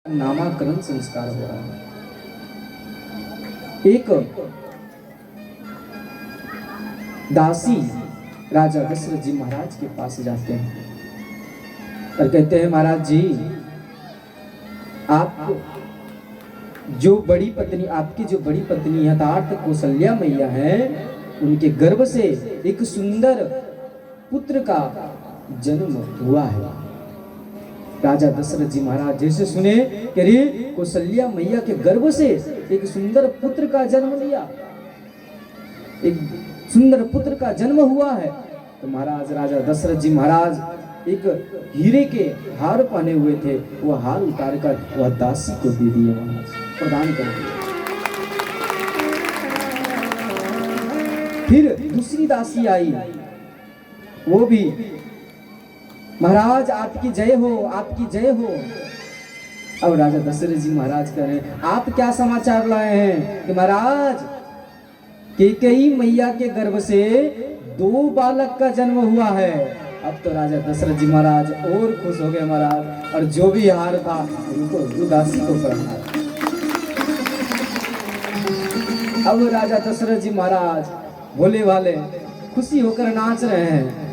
नामाकरण संस्कार हो रहा है। एक दासी राजा दशरथ जी महाराज के पास जाते हैं और कहते हैं, महाराज जी, आप जो बड़ी पत्नी, आपकी जो बड़ी पत्नी यथार्थ कौशल्या मैया है, उनके गर्भ से एक सुंदर पुत्र का जन्म हुआ है। राजा दशरथ जी महाराज जैसे सुने कि अरे कौशल्या मैया के गर्भ से एक सुंदर पुत्र का जन्म लिया, एक सुंदर पुत्र का जन्म हुआ है, तो महाराज राजा दशरथ जी महाराज एक हीरे के हार पहने हुए थे, वह हार उतार कर वह दासी को दे दिए, महाराज प्रदान कर दिए। फिर दूसरी दासी आई, वो भी, महाराज आपकी जय हो, आपकी जय हो। अब राजा दशरथ जी महाराज कह रहे हैं, आप क्या समाचार लाए हैं कि महाराज कैकेयी मैया के गर्भ से 2 बालक का जन्म हुआ है। अब तो राजा दशरथ जी महाराज और खुश हो गए महाराज, और जो भी हार था उनको दासी को पहनाया। अब राजा दशरथ जी महाराज भोले वाले खुशी होकर नाच रहे हैं।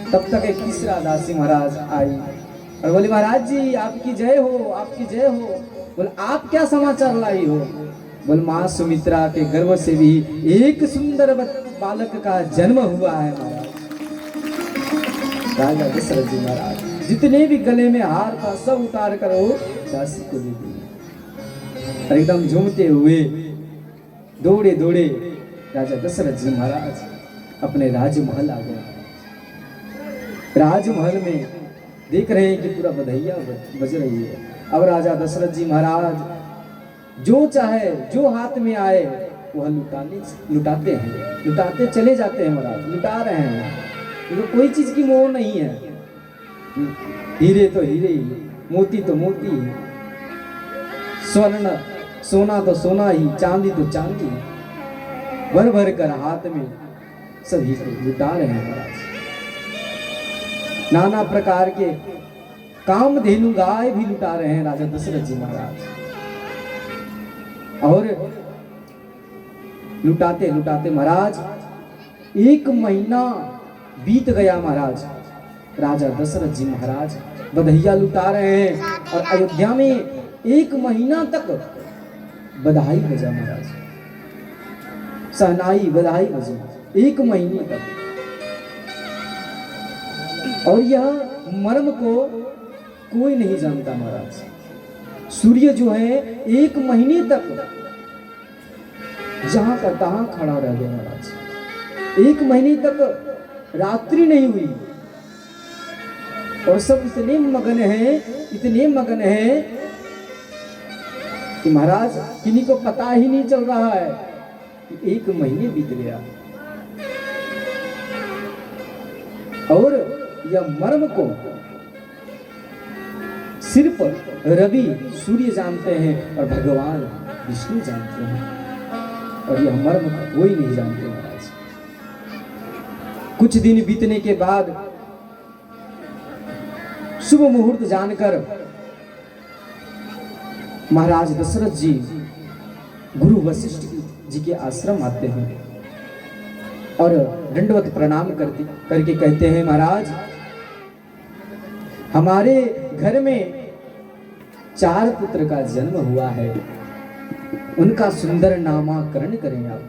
तब तक एक तीसरा दासी महाराज आई और बोले, महाराज जी आपकी जय हो, आपकी जय हो। बोले, आप क्या समाचार लाई हो? बोले, माँ सुमित्रा के गर्भ से भी एक सुंदर बालक का जन्म हुआ है महाराज। राजा दशरथ जी महाराज जितने भी गले में हार था सब उतार कर वो दासी को दे दिए और एकदम झूमते हुए दौड़े दौड़े राजा दशरथ जी महाराज अपने राजमहल आ गए। राजमहल में देख रहे हैं कि पूरा बधैया बज रही है। अब राजा दशरथ जी महाराज जो चाहे, जो हाथ में आए वह लुटाते हैं, लुटाते चले जाते हैं महाराज, लुटा रहे हैं, क्योंकि कोई चीज की मोह नहीं है। हीरे तो हीरे ही, मोती तो मोती ही, स्वर्ण सोना तो सोना ही, चांदी तो चांदी, भर भर कर हाथ में सभी लुटा रहे हैं महाराज। नाना प्रकार के कामधेनु गाय भी लुटा रहे हैं राजा दशरथ जी महाराज। और लुटाते लुटाते महाराज 1 महीना बीत गया महाराज। राजा दशरथ जी महाराज बधैया लुटा रहे हैं और अयोध्या में 1 महीना तक बधाई बजा महाराज, सहनाई बधाई बजी 1 महीने तक। और यह मर्म को कोई नहीं जानता महाराज। सूर्य जो है 1 महीने तक जहां का तहां खड़ा रह गया महाराज। 1 महीने तक रात्रि नहीं हुई और सब इतने मगन हैं, इतने मगन हैं कि महाराज किन्हीं को पता ही नहीं चल रहा है कि 1 महीने बीत गया। और यह मर्म को सिर्फ रवि सूर्य जानते हैं और भगवान विष्णु जानते हैं, और यह मर्म कोई नहीं जानते महाराज। कुछ दिन बीतने के बाद शुभ मुहूर्त जानकर महाराज दशरथ जी गुरु वशिष्ठ जी के आश्रम आते हैं और दंडवत प्रणाम करके कहते हैं, महाराज हमारे घर में 4 पुत्र का जन्म हुआ है, उनका सुंदर नामाकरण करें आप।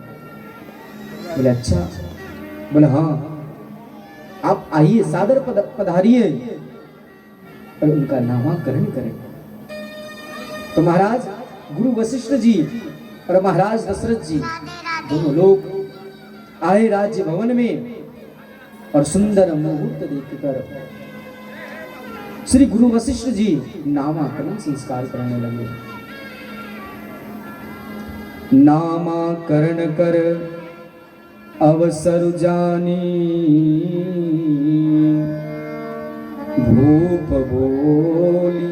बोले, अच्छा। बोले, हाँ आप आइए, सादर पधारिए और उनका नामाकरण करें। तो महाराज गुरु वशिष्ठ जी और महाराज दशरथ जी दोनों लोग आए राज्य भवन में और सुंदर मुहूर्त देखकर श्री गुरु वशिष्ठ जी नामाकरण संस्कार करने लगे। नामाकरण कर अवसर जानी, भूप बोली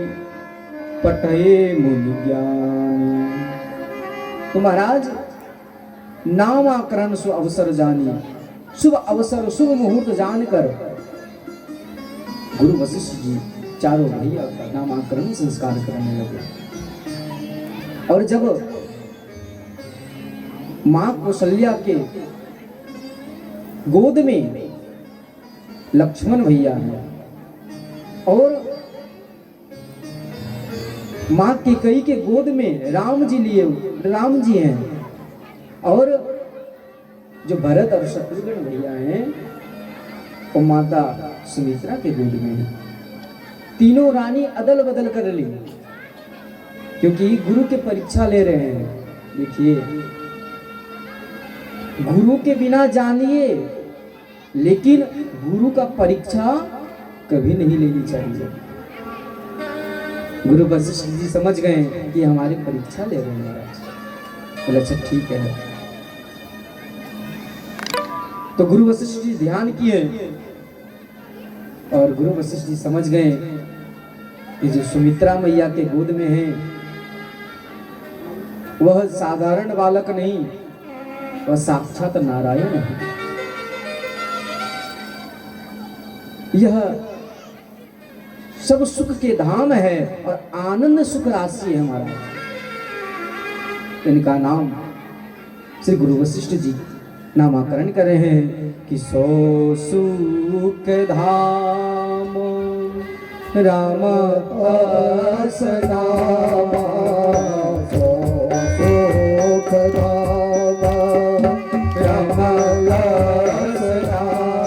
पटये मुनि ज्ञानी। तो महाराज नामाकरण शुभ अवसर जानी, शुभ अवसर शुभ मुहूर्त जानकर गुरु वशिष्ठ जी चारों भैया का नामकरण संस्कार करने लगे। और जब मां कौशल्या के गोद में लक्ष्मण भैया हैं और मां कैकेयी के गोद में राम जी हैं और जो भरत और शत्रुघ्न भैया हैं वो माता सुमित्रा के गोद में है। तीनों रानी अदल बदल कर ली क्योंकि गुरु के परीक्षा ले रहे हैं। देखिए, गुरु के बिना जानिए, लेकिन गुरु का परीक्षा कभी नहीं लेनी चाहिए। गुरु वशिष्ठ जी समझ गए कि हमारी परीक्षा ले रहे हैं महाराज। बोले अच्छा ठीक है। तो गुरु वशिष्ठ जी ध्यान किए और गुरु वशिष्ठ जी समझ गए कि जो सुमित्रा मैया के गोद में है वह साधारण बालक नहीं, वह साक्षात नारायण है। यह सब सुख के धाम है और आनंद सुख राशि है हमारा। इनका नाम श्री गुरु वशिष्ठ जी नामकरण कर रहे हैं कि सो सुख धाम राम अस नामा, सो सुख धाम राम अस नामा,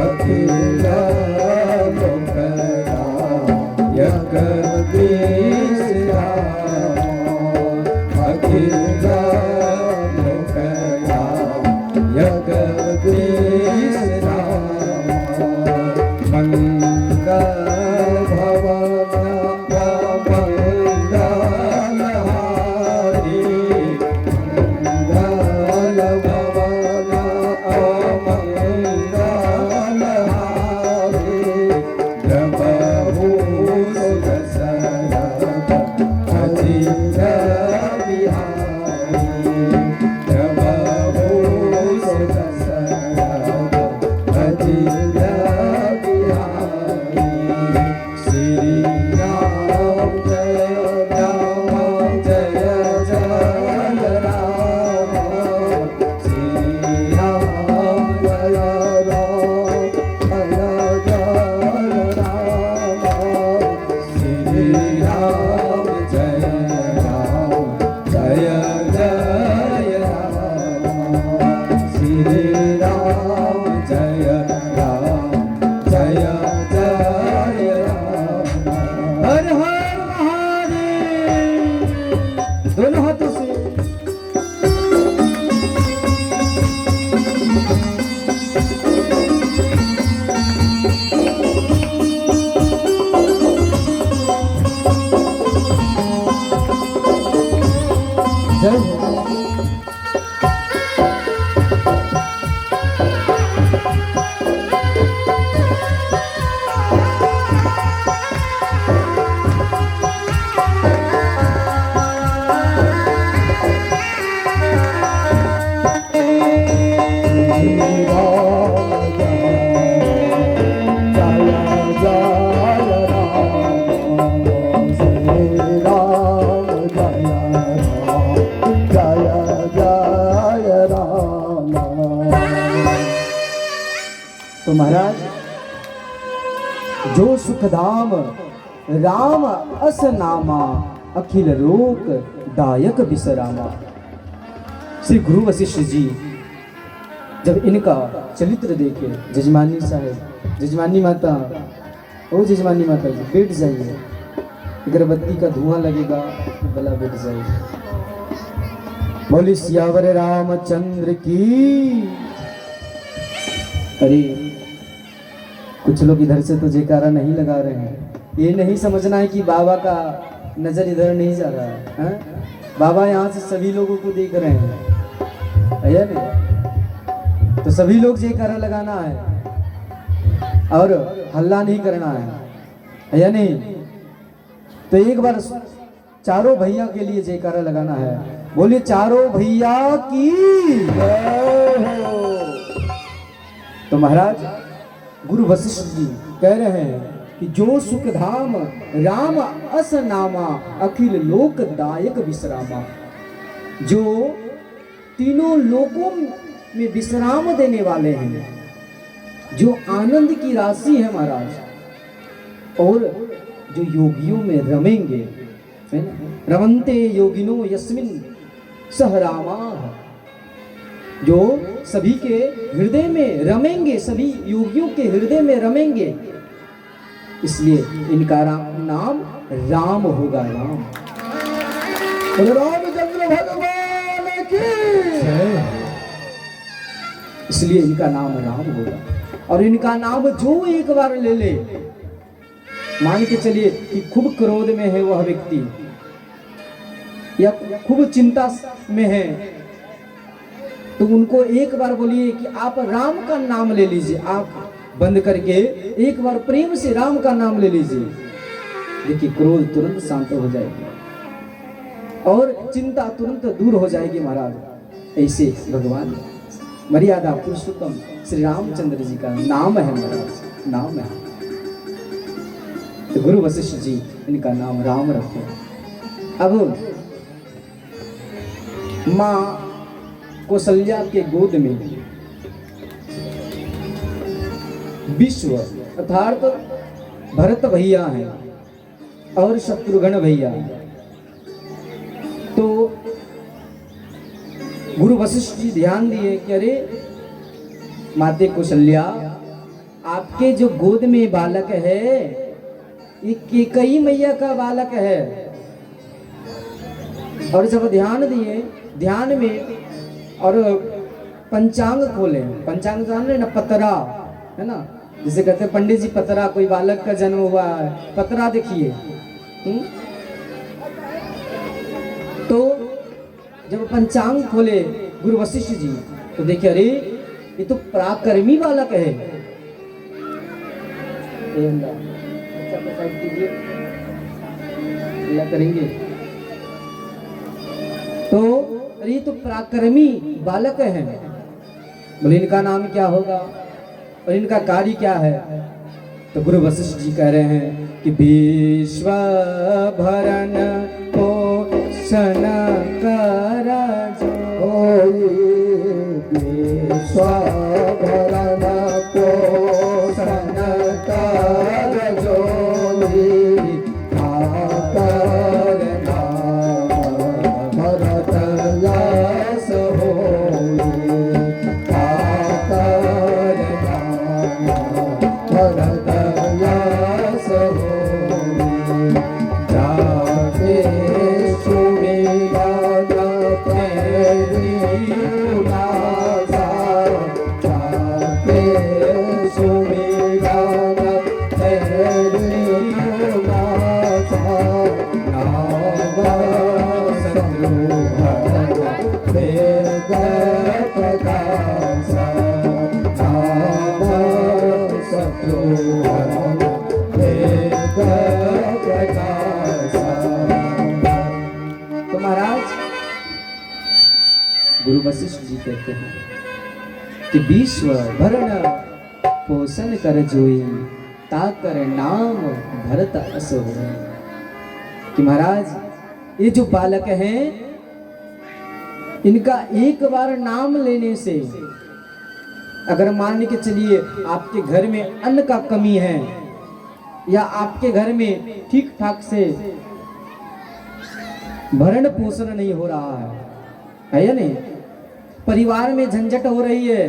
अखिल लोकरा जगदीश राम, अखिल जगदीश राम, मंगल भवन मंगलहारी, मंगल भवन अमंगलहारी, प्रभु दशरथ अजित बिहारी, दोनों हाथों से जय हो। तो महाराज, जो सुखधाम राम अस नामा, अखिल लोक दायक विश्रामा। श्री गुरु वशिष्ठ जी जब इनका चरित्र देखे, जजमानी साहब, जजमानी माता, ओ जजमानी माता जी बैठ जाइए, अगरबत्ती का धुआं लगेगा तो गला बैठ जाएगा। बोली सियावर रामचंद्र की। अरे कुछ लोग इधर से तो जयकारा नहीं लगा रहे हैं। ये नहीं समझना है कि बाबा का नजर इधर नहीं जा रहा है, हैं? बाबा यहाँ से सभी लोगों को देख रहे हैं, है या नहीं? तो सभी लोग जयकारा लगाना है और हल्ला नहीं करना है या नहीं? तो एक बार चारों भैया के लिए जयकारा लगाना है। बोलिए चारों भैया की जय हो। तो महाराज गुरु वशिष्ठ जी कह रहे हैं कि जो सुखधाम राम अस नामा अखिल लोकदायक विश्रामा, जो तीनों लोकों में विश्राम देने वाले हैं, जो आनंद की राशि है महाराज, और जो योगियों में रमेंगे, है ना, रमन्ते योगिनो यस्मिन सह रामा, जो सभी के हृदय में रमेंगे, सभी योगियों के हृदय में रमेंगे, इसलिए इनका नाम राम होगा। राम, रामचंद्र भगवान की, इसलिए इनका नाम राम होगा। और इनका नाम जो एक बार ले ले, मान के चलिए कि खूब क्रोध में है वह व्यक्ति या खूब चिंता में है, तो उनको एक बार बोलिए कि आप राम का नाम ले लीजिए, आंख बंद करके एक बार प्रेम से राम का नाम ले लीजिए, देखिए क्रोध तुरंत शांत हो जाएगी और चिंता तुरंत दूर हो जाएगी महाराज। ऐसे भगवान मर्यादा पुरुषोत्तम श्री रामचंद्र जी का नाम है महाराज, नाम है। तो गुरु वशिष्ठ जी इनका नाम राम रखे। अब माँ कौशल्या के गोद में विश्व अर्थात भरत भैया हैं और शत्रुघ्न भैया हैं। तो गुरु वशिष्ठ जी ध्यान दिए कि अरे माते कौशल्या, आपके जो गोद में बालक है ये कैकेयी मैया का बालक है। और जब ध्यान दिए, ध्यान में और पंचांग खोले, पंचांग जान रहे ना, पतरा है ना, जिसे कहते हैं पंडित जी पतरा, कोई बालक का जन्म हुआ है, पतरा देखिए। तो जब पंचांग खोले गुरु वशिष्ठ जी तो देखिए अरे ये तो पराक्रमी बालक है। करेंगे तो अरे ये तो पराक्रमी बालक है। बोले इनका नाम क्या होगा और इनका कार्य क्या है? तो गुरु वशिष्ठ जी कह रहे हैं कि विश्व भरण पोषण कर विश्व भरण पोषण कर जो गुरु वशिष्ठ जी कहते हैं कि विश्व भरण पोषण कर जोई ताकर नाम भरत अस होय। कि महाराज ये जो बालक हैं इनका एक बार नाम लेने से, अगर मान के चलिए आपके घर में अन्न का कमी है या आपके घर में ठीक ठाक से भरण पोषण नहीं हो रहा है या नहीं, परिवार में झंझट हो रही है,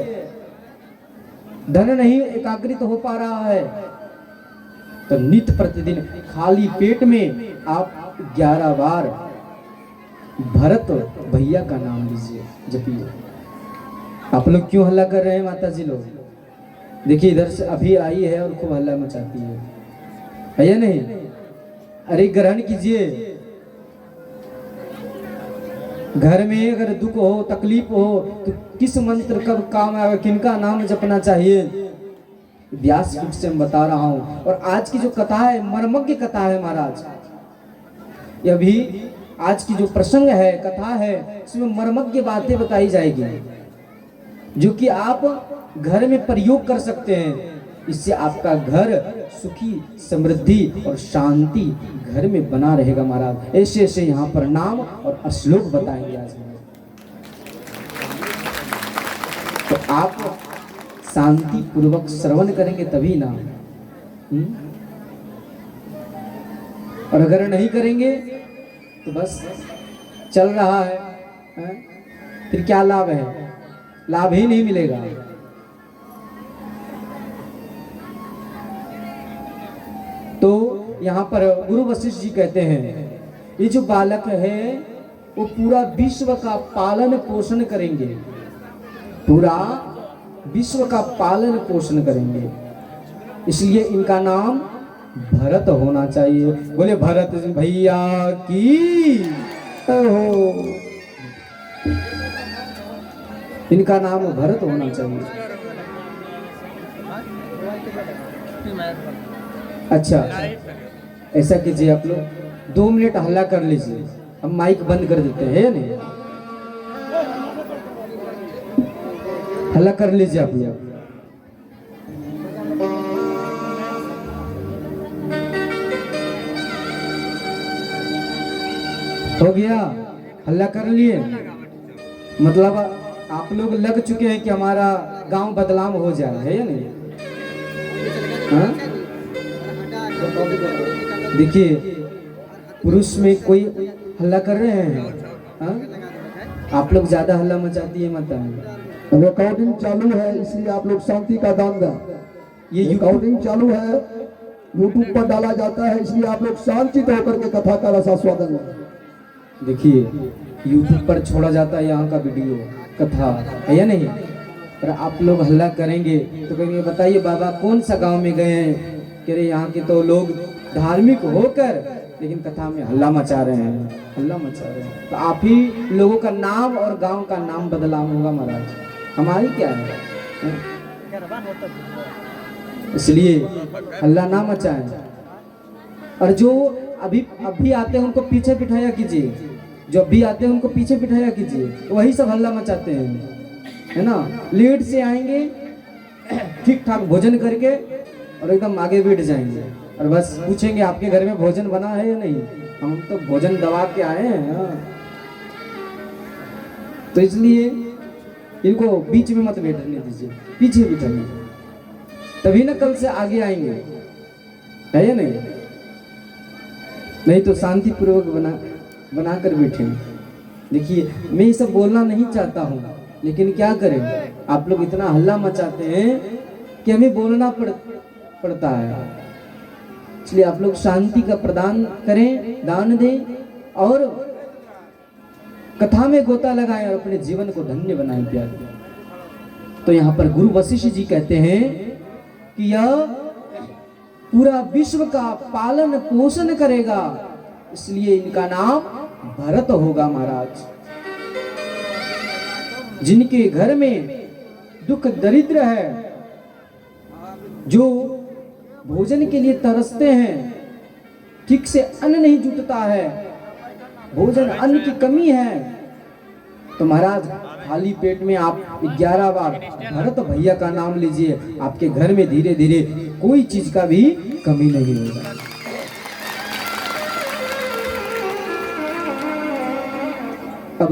धन नहीं एकाग्रित हो पा रहा है, तो नित्य प्रतिदिन खाली पेट में आप 11 बार भरत भैया का नाम लीजिए, जपिए। आप लोग क्यों हल्ला कर रहे हैं माता जी लोग? देखिए इधर से अभी आई है और खूब हल्ला मचाती है या नहीं? अरे ग्रहण कीजिए। घर में अगर दुख हो तकलीफ हो तो किस मंत्र कब काम आएगा, किनका नाम जपना चाहिए, व्यास पीठ से मैं बता रहा हूँ। और आज की जो कथा है मर्मज्ञ कथा है महाराज, यह भी आज की जो प्रसंग है कथा है इसमें मर्मज्ञ बातें बताई जाएगी जो कि आप घर में प्रयोग कर सकते हैं। इससे आपका घर सुखी समृद्धि और शांति घर में बना रहेगा महाराज। ऐसे ऐसे यहाँ पर नाम और श्लोक बताएंगे आज हम। तो आप शांति पूर्वक श्रवण करेंगे तभी ना। और अगर नहीं करेंगे तो बस चल रहा है, फिर क्या लाभ है? लाभ ही नहीं मिलेगा। तो यहाँ पर गुरु वशिष्ठ जी कहते हैं ये जो बालक है वो पूरा विश्व का पालन पोषण करेंगे, पूरा विश्व का पालन पोषण करेंगे, इसलिए इनका नाम भरत होना चाहिए। बोले भरत भैया की हो, इनका नाम भरत होना चाहिए। अच्छा ऐसा कीजिए आप लोग 2 मिनट हल्ला कर लीजिए, हम माइक बंद कर देते हैं नहीं, हल्ला कर लीजिए आप लोग। हो गया, हल्ला कर लिए, मतलब आप लोग लग चुके हैं कि हमारा गांव बदलाव हो जाए, है या नहीं? हाँ? देखिए पुरुष में कोई हल्ला कर रहे हैं, हाँ? आप लोग ज्यादा हल्ला मचाती है माता। रिकॉर्डिंग चालू है इसलिए आप लोग शांति का दान दें। ये रिकॉर्डिंग चालू है, यूट्यूब पर डाला जाता है, इसलिए आप लोग शांतित होकर के कथा का रसास्वादन करें। देखिए यूट्यूब पर छोड़ा जाता है यहाँ का वीडियो कथा, है या नहीं? पर आप लोग हल्ला करेंगे तो कहेंगे बताइए बाबा कौन सा गांव में गए हैं, कह रहे यहाँ के तो लोग धार्मिक होकर लेकिन कथा में हल्ला मचा रहे हैं, हल्ला मचा रहे हैं। तो आप ही लोगों का नाम और गांव का नाम बदलाव होगा महाराज, हमारी क्या है? इसलिए हल्ला ना मचाएं। और जो अभी आते हैं उनको पीछे बिठाया कीजिए, जो अभी आते हैं उनको पीछे बिठाया कीजिए, वही सब हल्ला मचाते हैं, है ना? लेट से आएंगे ठीक ठाक भोजन करके और एकदम आगे बैठ जाएंगे और बस पूछेंगे आपके घर में भोजन बना है या नहीं, हम तो भोजन दबा के आए हैं। हाँ। तो इसलिए इनको बीच में मत बैठने दीजिए, पीछे बिठाइए, तभी ना कल से आगे आएंगे, है या नहीं? नहीं तो शांति पूर्वक बना कर बैठे। देखिए मैं ये सब बोलना नहीं चाहता हूँ, लेकिन क्या करें, आप लोग इतना हल्ला मचाते हैं कि हमें बोलना पड़ता है। इसलिए आप लोग शांति का प्रदान करें, दान दें और कथा में गोता लगाएं और अपने जीवन को धन्य बनाएं प्यारे। तो यहाँ पर गुरु वशिष्ठ जी कहते हैं कि यह पूरा विश्व का पालन पोषण करेगा, इसलिए इनका नाम भरत होगा महाराज। जिनके घर में दुख दरिद्र है, जो भोजन के लिए तरसते हैं, ठीक से अन्न नहीं जुटता है, भोजन अन्न की कमी है, तो महाराज खाली पेट में आप 11 बार भरत भैया का नाम लीजिए, आपके घर में धीरे धीरे कोई चीज का भी कमी नहीं होगा। अब